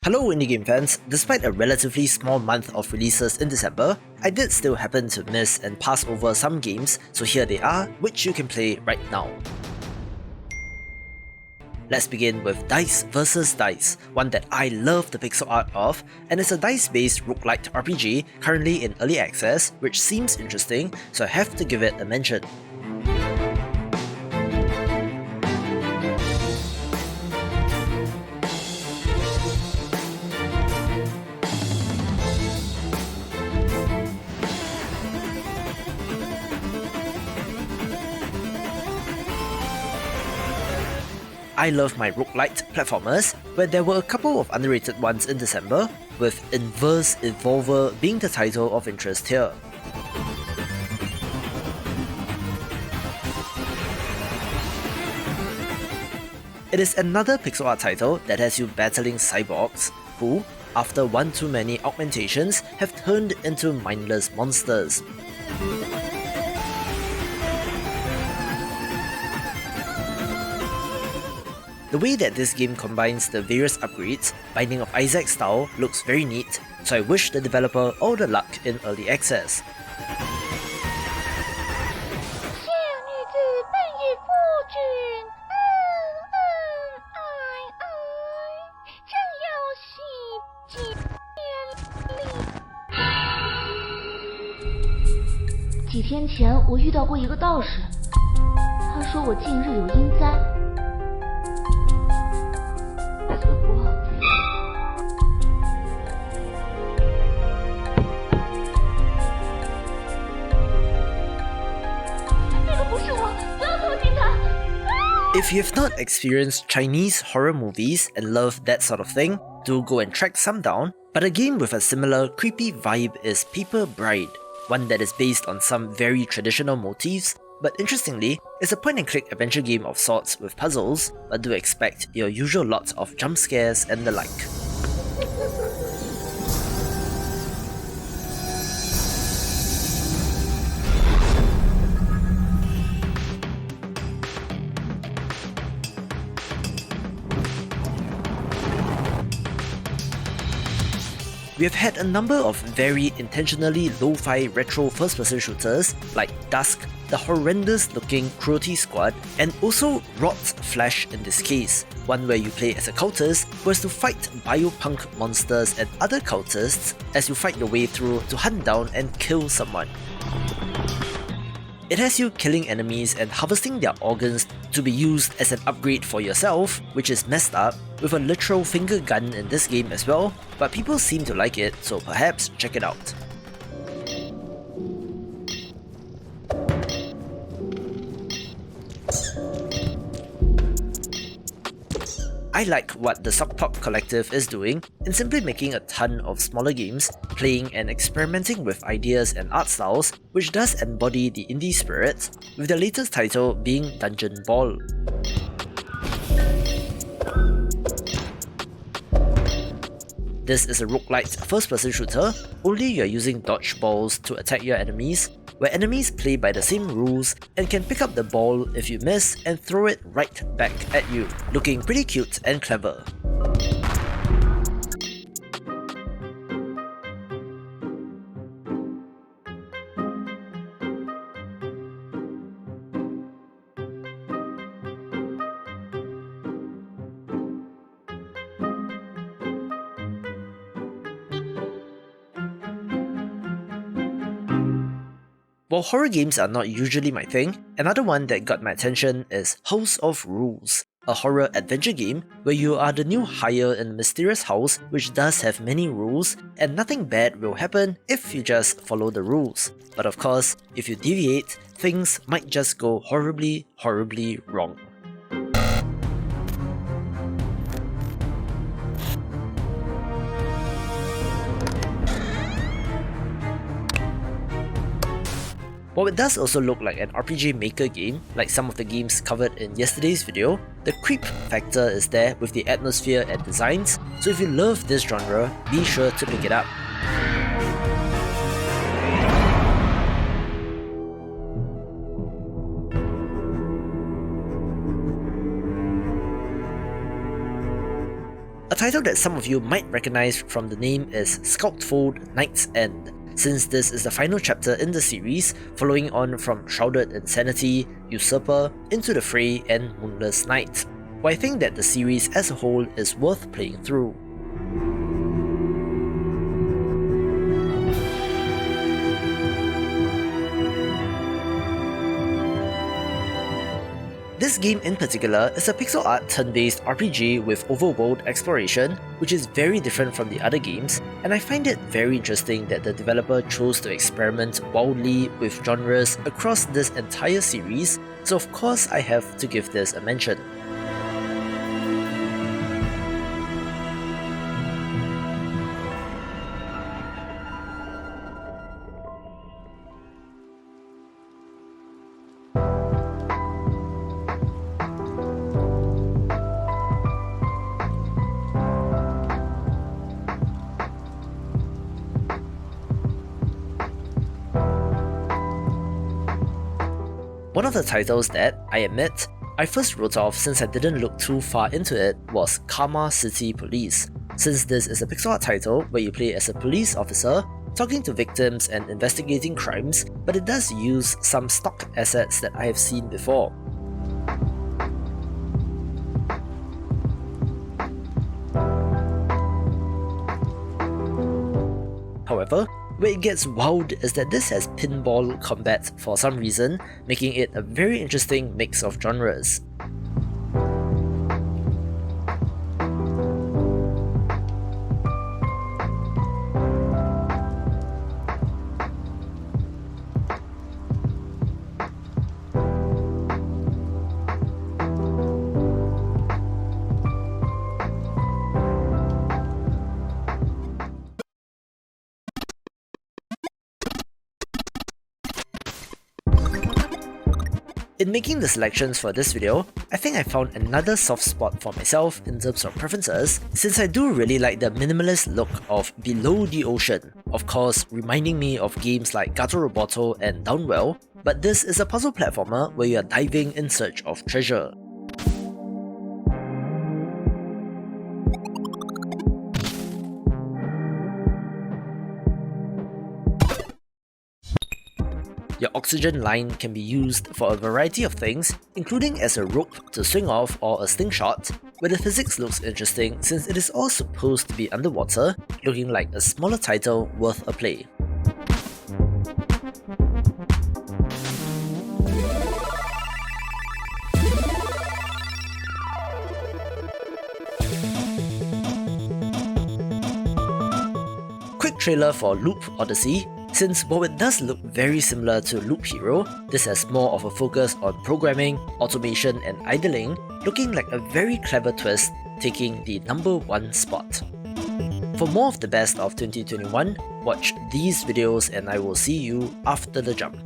Hello indie game fans, despite a relatively small month of releases in December, I did still happen to miss and pass over some games, so here they are, which you can play right now. Let's begin with Dice vs. Dice, one that I love the pixel art of, and it's a dice-based roguelite RPG currently in early access, which seems interesting, so I have to give it a mention. I love my roguelite platformers, where there were a couple of underrated ones in December, with Inverse Evolver being the title of interest here. It is another pixel art title that has you battling cyborgs, who, after one too many augmentations, have turned into mindless monsters. The way that this game combines the various upgrades, Binding of Isaac style, looks very neat, so I wish the developer all the luck in early access.几天前，我遇到过一个道士，他说我近日有阴灾。If you have not experienced Chinese horror movies and love that sort of thing, do go and track some down, but a game with a similar creepy vibe is Paper Bride, one that is based on some very traditional motifs, but interestingly, it's a point-and-click adventure game of sorts with puzzles, but do expect your usual lot of jump scares and the like. We have had a number of very intentionally lo-fi retro first-person shooters like Dusk, the horrendous-looking Cruelty Squad, and also Wrought Flesh in this case, one where you play as a cultist who has to fight biopunk monsters and other cultists as you fight your way through to hunt down and kill someone. It has you killing enemies and harvesting their organs to be used as an upgrade for yourself, which is messed up, with a literal finger gun in this game as well, but people seem to like it, so perhaps check it out. I like what the Suck Pop Collective is doing in simply making a ton of smaller games, playing and experimenting with ideas and art styles, which does embody the indie spirit, with their latest title being Dungeonball. This is a roguelite first-person shooter, only you're using dodgeballs to attack your enemies, where enemies play by the same rules and can pick up the ball if you miss and throw it right back at you, looking pretty cute and clever. While horror games are not usually my thing, another one that got my attention is House of Rules, a horror adventure game where you are the new hire in a mysterious house which does have many rules, and nothing bad will happen if you just follow the rules. But of course, if you deviate, things might just go horribly wrong. While it does also look like an RPG Maker game, like some of the games covered in yesterday's video, the creep factor is there with the atmosphere and designs, so if you love this genre, be sure to pick it up. title that some of you might recognize from the name is Skautfold Knight's End, since this is the final chapter in the series, following on from Shrouded in Sanity, Usurper, Into the Fray, and Moonless Night, where I think that the series as a whole is worth playing through. This game in particular is a pixel art turn-based RPG with overworld exploration, which is very different from the other games, and I find it very interesting that the developer chose to experiment wildly with genres across this entire series, so of course I have to give this a mention. One of the titles that, I admit, I first wrote off since I didn't look too far into it was Karma City Police, since this is a pixel art title where you play as a police officer, talking to victims and investigating crimes, but it does use some stock assets that I have seen before. However, where it gets wild is that this has pinball combat for some reason, making it a very interesting mix of genres. In making the selections for this video, I think I found another soft spot for myself in terms of preferences, since I do really like the minimalist look of Below the Ocean, of course reminding me of games like Gato Roboto and Downwell, but this is a puzzle platformer where you are diving in search of treasure. Your oxygen line can be used for a variety of things, including as a rope to swing off or a slingshot, where the physics looks interesting since it is all supposed to be underwater, looking like a smaller title worth a play. Quick trailer for Loop Odyssey. Since while it does look very similar to Loop Hero, this has more of a focus on programming, automation and idling, looking like a very clever twist, taking the #1 spot. For more of the best of 2021, watch these videos and I will see you after the jump.